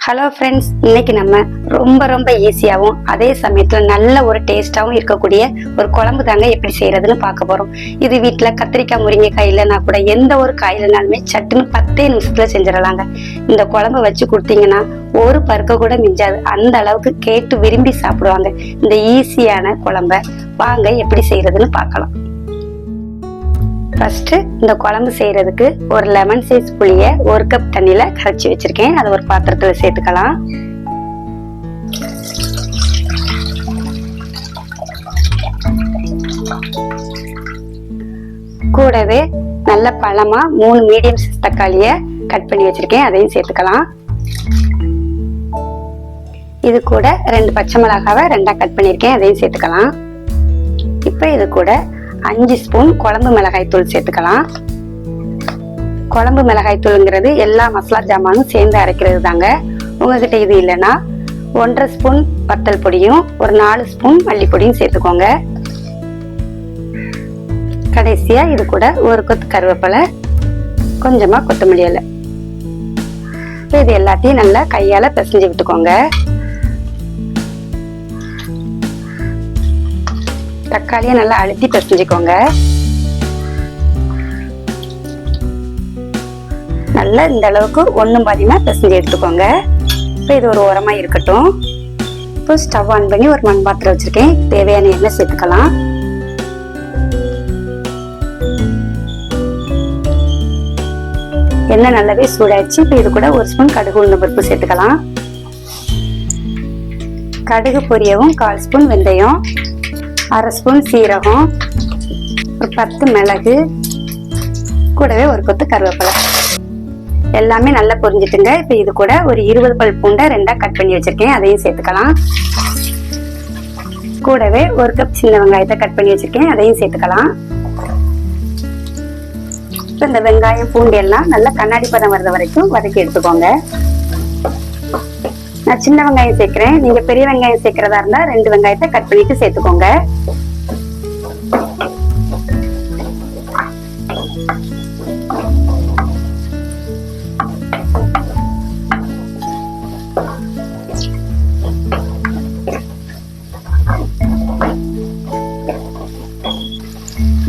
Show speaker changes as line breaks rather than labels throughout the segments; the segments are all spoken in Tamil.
ஹலோ ஃப்ரெண்ட்ஸ், இன்னைக்கு நம்ம ரொம்ப ஈஸியாகவும் அதே சமயத்தில் நல்ல ஒரு டேஸ்டாகவும் இருக்கக்கூடிய ஒரு குழம்பு தாங்க எப்படி செய்யறதுன்னு பார்க்க போறோம். இது வீட்டில் கத்திரிக்காய் முருங்கைக்காய் இல்லைன்னா கூட எந்த ஒரு காய் இல்லைனாலுமே சட்டுன்னு 10 நிமிஷத்துல செஞ்சிடலாங்க. இந்த குழம்பு வச்சு கொடுத்தீங்கன்னா ஒரு பருக்க கூட மிஞ்சாது. அந்த அளவுக்கு கேட்டு விரும்பி சாப்பிடுவாங்க இந்த ஈஸியான குழம்ப. வாங்க எப்படி செய்யறதுன்னு பார்க்கலாம். ஃபர்ஸ்ட் இந்த குழம்பு செய்யறதுக்கு ஒரு லெமன் சைஸ் புளிய 1 கப் தண்ணியில கரைச்சி வச்சிருக்கேன். அதை ஒரு பாத்திரத்துல சேர்த்துக்கலாம். கூடவே நல்ல பழமா 3 மீடியம் சைஸ் தக்காளிய கட் பண்ணி வச்சிருக்கேன். அதையும் சேர்த்துக்கலாம். இது கூட 2 பச்சை மிளகாவை 2ஆ கட் பண்ணிருக்கேன். அதையும் சேர்த்துக்கலாம். இப்ப இது கூட 5 ஸ்பூன் குழம்பு மிளகாய் தூள் சேர்த்துக்கலாம். குழம்பு மிளகாய் தூள்ங்கிறது எல்லா மசாலா ஜாமானும் சேர்ந்து அரைக்கிறது தாங்க. உங்ககிட்ட இது இல்லைன்னா 1.5 ஸ்பூன் வத்தல் பொடியும் ஒரு 4 ஸ்பூன் மல்லிப்பொடியும் சேர்த்துக்கோங்க. கடைசியா இது கூட ஒரு கொத்து கருவேப்பிலை, கொஞ்சமா கொத்தமல்லி இலை. இது எல்லாத்தையும் நல்லா கையால பிசைஞ்சு விட்டுக்கோங்க. தக்காளியை நல்லா அழுத்தி பிசைஞ்சுக்கோங்க. நல்லா இந்த அளவுக்கு 1 பாதியமா பிசைஞ்சு எடுத்துக்கோங்க. இப்போ இது ஒரு ஓரமா இருக்கட்டும். இப்போ ஸ்டவ் ஆன் பண்ணி ஒரு மண் பாத்திரம் வச்சிருக்கேன். தேவையான எண்ணெய் சேர்த்துக்கலாம். எண்ணெய் நல்லாவே சூடாயிடுச்சு. இப்போ இது கூட 1 ஸ்பூன் கடுகு உளுந்தம் பருப்பு சேர்த்துக்கலாம். கடுகு பொரியவும் 1/4 ஸ்பூன் வெந்தயம், 1/2 ஸ்பூன் சீரகம், ஒரு 10 மிளகு, கூடவே ஒரு கொத்து கருவேப்பிலை. எல்லாமே நல்லா பொரிஞ்சிட்டுங்க. இப்ப இது கூட ஒரு 20 பல் பூண்டை 2ஆ கட் பண்ணி வச்சிருக்கேன். அதையும் சேர்த்துக்கலாம். கூடவே 1 கப் சின்ன வெங்காயத்தை கட் பண்ணி வச்சிருக்கேன். அதையும் சேர்த்துக்கலாம். இப்ப இந்த வெங்காயம் பூண்டு எல்லாம் நல்லா கண்ணாடி பதம் வர்ற வரைக்கும் வதக்கி எடுத்துக்கோங்க. நான் சின்ன வெங்காயம் சேர்க்கிறேன். நீங்க பெரிய வெங்காயம் சேர்க்கிறதா இருந்தா 2 வெங்காயத்தை கட் பண்ணிட்டு சேர்த்துக்கோங்க.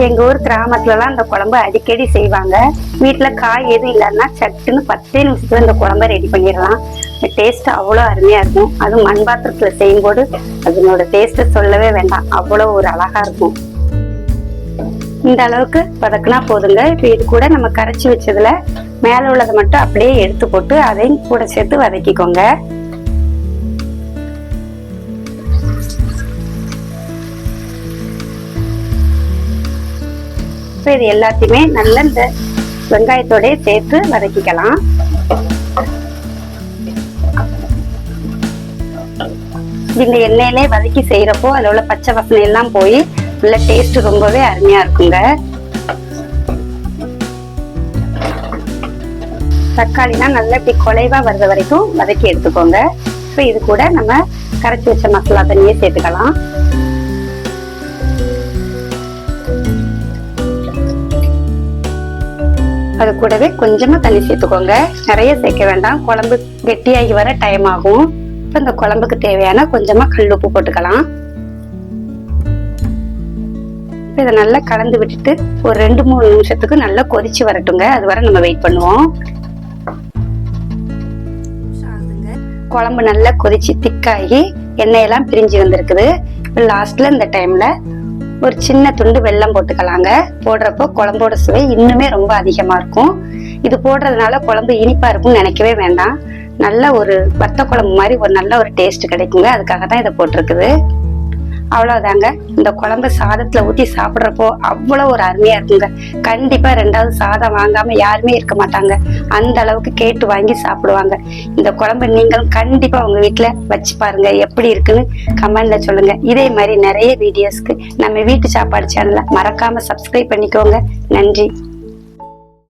எங்க ஊர் கிராமத்துல எல்லாம் இந்த குழம்பு அடிக்கடி செய்வாங்க. வீட்டுல காய் எதுவும் இல்லைன்னா சட்டுன்னு 10 நிமிஷத்துல இந்த குழம்ப ரெடி பண்ணிடலாம். டேஸ்ட் அவ்வளோ அருமையா இருக்கும். அதுவும் மண் பாத்திரத்துல செய்யும்போது அதனோட டேஸ்ட் சொல்லவே வேண்டாம், அவ்வளோ ஒரு அழகா இருக்கும். இந்த அளவுக்கு வதக்குனா போதுங்க. இப்ப இது கூட நம்ம கரைச்சி வச்சதுல மேல உள்ளதை மட்டும் அப்படியே எடுத்து போட்டு அதையும் கூட சேர்த்து வதக்கிக்கோங்க. இது எல்லாத்தையுமே நல்ல இந்த வெங்காயத்தோட சேர்த்து வதக்கிக்கலாம். இந்த எண்ணெயிலே வதக்கி செய்யறப்போ அதுல உள்ள பச்சை வாசனை எல்லாம் போய் உள்ள டேஸ்ட் ரொம்பவே அருமையா இருக்குங்க. தக்காளினா நல்லா இப்படி குலைவா வர்ற வரைக்கும் வதக்கி எடுத்துக்கோங்க. இப்ப இது கூட நம்ம கரைச்சி வச்ச மசாலா தண்ணியை சேர்த்துக்கலாம். அது கூடவே கொஞ்சமா தண்ணி சேர்த்துக்கோங்க. நிறைய சேர்க்க வேண்டாம், குழம்பு கெட்டியாகி வர டைம் ஆகும். இப்ப இந்த குழம்புக்கு தேவையான கொஞ்சமா கல் உப்பு போட்டுக்கலாம். இதை நல்லா கலந்து விட்டுட்டு ஒரு 2-3 நிமிஷத்துக்கு நல்லா கொதிச்சு வரட்டுங்க. அது வரை நம்ம வெயிட் பண்ணுவோம். குழம்பு நல்லா கொதிச்சு திக்காகி எண்ணெயெல்லாம் பிரிஞ்சு வந்திருக்குது. லாஸ்ட்ல இந்த டைம்ல ஒரு சின்ன துண்டு வெல்லம் போட்டுக்கலாங்க. போடுறப்போ குழம்போட சுவை இன்னுமே ரொம்ப அதிகமா இருக்கும். இது போடுறதுனால குழம்பு இனிப்பா இருக்கும்னு நினைக்கவே வேண்டாம். நல்ல ஒரு வத்த குழம்பு மாதிரி ஒரு நல்ல ஒரு டேஸ்ட் கிடைக்குங்க. அதுக்காக தான் இதை போட்டிருக்குது. அவ்வளவுதாங்க. இந்த குழம்பு சாதத்துல ஊத்தி சாப்பிடுறப்போ அவ்வளவு ஒரு அருமையா இருக்குங்க. கண்டிப்பா 2வது சாதம் வாங்காம யாருமே இருக்க மாட்டாங்க. அந்த அளவுக்கு கேட்டு வாங்கி சாப்பிடுவாங்க. இந்த குழம்பு நீங்களும் கண்டிப்பா உங்க வீட்டுல வச்சு பாருங்க. எப்படி இருக்குன்னு கமெண்ட்ல சொல்லுங்க. இதே மாதிரி நிறைய வீடியோஸ்க்கு நம்ம வீட்டு சாப்பாடு சேனலை மறக்காம சப்ஸ்கிரைப் பண்ணிக்கோங்க. நன்றி.